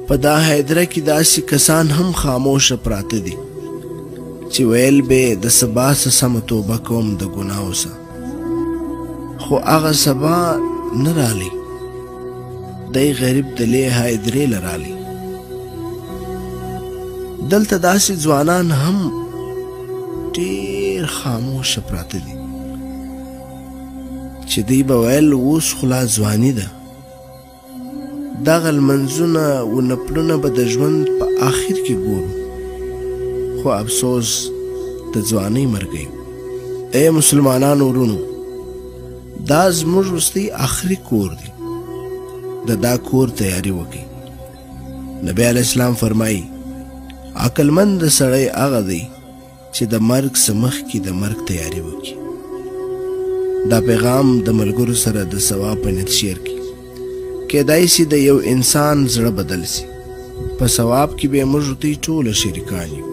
په دا هیدره کې داسې کسان هم خاموشه پراته دي چې ویل به د سبا څه سمه توبه کوم د ګناهو څه، خو هغه سبا نه رالی. دی غریب د لې هیدرې له رالی. دلته داسې ځوانان هم ډېر خاموشه پراته دي چې دوی به ویل اوس خو لا ځواني ده، دغه لمنځونه و نفلونه به د ژوند په آخر کې ګورو، خو افسوس د ځوانۍ مرګی. ای مسلمانانو ورونو، دا زموږ وروستی آخري کور دی، د دا کور تیاری وکړئ. نبی علیه السلام فرمایي عقلمند سړی هغه دی چې د مرګ څخه مخکې د مرګ تیاری وکړي. دا پیغام د ملګرو سره د ثواب په نیت شیر کړي. کیدای شي د یو انسان زړه بدل شي، په ثواب کې به موږ دوی ټوله شریکان یو.